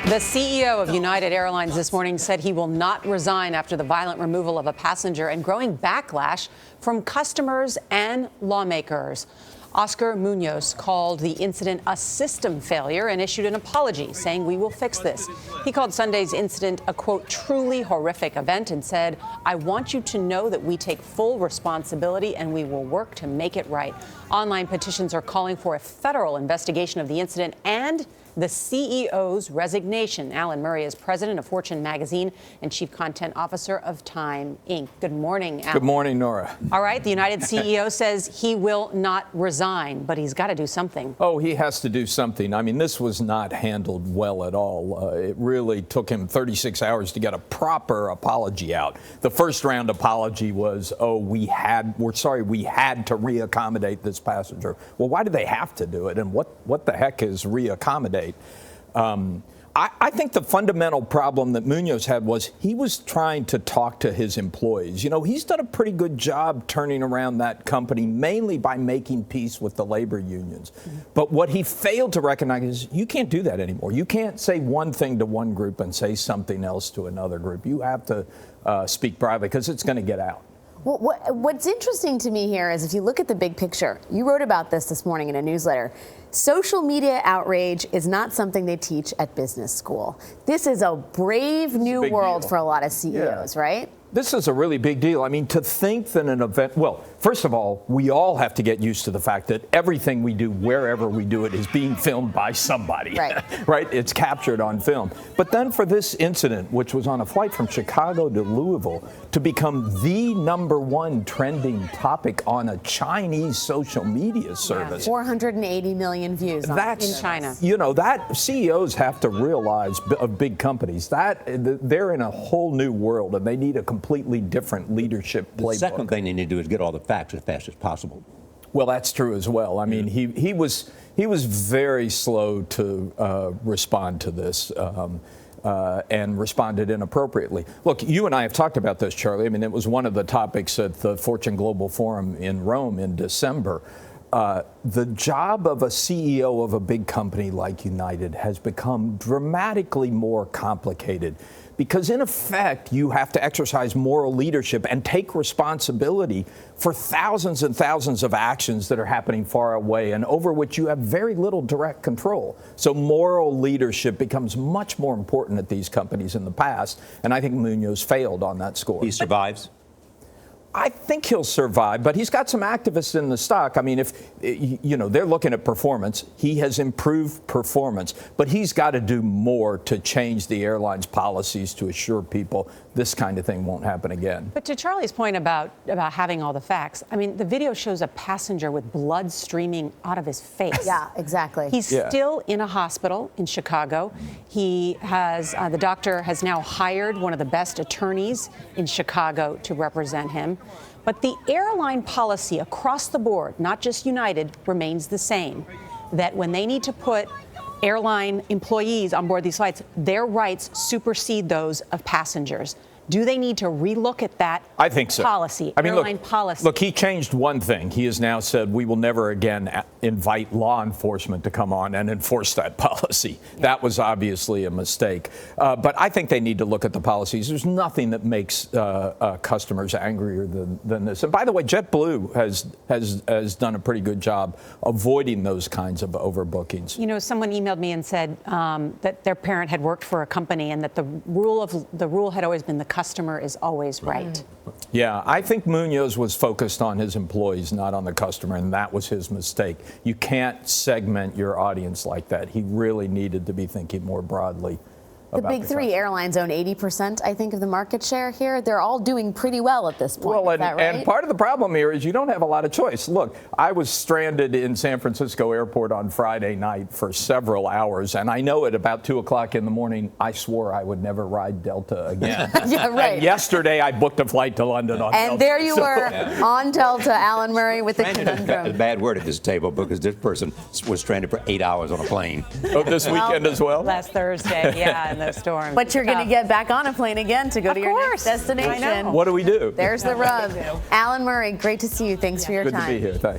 The CEO of United Airlines this morning said he will not resign after the violent removal of a passenger and growing backlash from customers and lawmakers. Oscar Muñoz called the incident a system failure and issued an apology, saying we will fix this. He called Sunday's incident a, quote, truly horrific event and said, I want you to know that we take full responsibility and we will work to make it right. Online petitions are calling for a federal investigation of the incident and the CEO's resignation. Alan Murray is president of Fortune magazine and chief content officer of Time Inc. Good morning, Alan. Good morning, Norah. All right, the United CEO says he will not resign, but he's got to do something. Oh, he has to do something. I mean, this was not handled well at all. It really took him 36 hours to get a proper apology out. The first round apology was, we're sorry, we had to reaccommodate this passenger. Well, why do they have to do it? And what the heck is reaccommodate? I think the fundamental problem that Muñoz had was he was trying to talk to his employees. You know, he's done a pretty good job turning around that company, mainly by making peace with the labor unions. Mm-hmm. But what he failed to recognize is you can't do that anymore. You can't say one thing to one group and say something else to another group. You have to speak broadly because it's going to get out. Well, what's interesting to me here is if you look at the big picture, you wrote about this morning in a newsletter. Social media outrage is not something they teach at business school. This is a brave new world for a lot of CEOs, right? This is a really big deal. I mean, to think that an event, well, first of all, we all have to get used to the fact that everything we do, wherever we do it, is being filmed by somebody, right? Right? It's captured on film. But then for this incident, which was on a flight from Chicago to Louisville, to become the #1 trending topic on a Chinese social media service. 480 million views in China. You know, that CEOs have to realize of big companies that they're in a whole new world and they need a completely different leadership playbook. The second thing they need to do is get all the facts as fast as possible. Well, that's true as well. I mean, he was very slow to respond to this and responded inappropriately. Look, you and I have talked about this, Charlie. I mean, it was one of the topics at the Fortune Global Forum in Rome in December. The job of a CEO of a big company like United has become dramatically more complicated because, in effect, you have to exercise moral leadership and take responsibility for thousands and thousands of actions that are happening far away and over which you have very little direct control. So moral leadership becomes much more important at these companies in the past, and I think Muñoz failed on that score. He survives? I think he'll survive, but he's got some activists in the stock. I mean, if, you know, they're looking at performance. He has improved performance, but he's got to do more to change the airline's policies to assure people this kind of thing won't happen again. But to Charlie's point about having all the facts, I mean, the video shows a passenger with blood streaming out of his face. Yeah, exactly. He's still in a hospital in Chicago. He has, the doctor has now hired one of the best attorneys in Chicago to represent him. But the airline policy across the board, not just United, remains the same, that when they need to put airline employees on board these flights, their rights supersede those of passengers. Do they need to relook at that I think so. policy, I mean, airline policy? Look, he changed one thing. He has now said we will never again invite law enforcement to come on and enforce that policy. Yeah. That was obviously a mistake. But I think they need to look at the policies. There's nothing that makes customers angrier than this. And by the way, JetBlue has done a pretty good job avoiding those kinds of overbookings. You know, someone emailed me and said that their parent had worked for a company and that the rule had always been the customer is always right. Yeah, I think Muñoz was focused on his employees, not on the customer, and that was his mistake. You can't segment your audience like that. He really needed to be thinking more broadly. The big three airlines own 80%, I think, of the market share here. They're all doing pretty well at this point. Well, is that right? And part of the problem here is you don't have a lot of choice. Look, I was stranded in San Francisco airport on Friday night for several hours, and I know at about 2 o'clock in the morning, I swore I would never ride Delta again. Yeah, right. And yesterday, I booked a flight to London on Delta. And there you were on Delta, Alan Murray, with the conundrum. A bad word at this table because this person was stranded for 8 hours on a plane. Oh, this weekend as well? Last Thursday, yeah, in those storms. But you're going to get back on a plane again to go to your next destination. I know. What do we do? There's the rub. Alan Murray, great to see you. Thanks for your time. Good to be here. Thanks.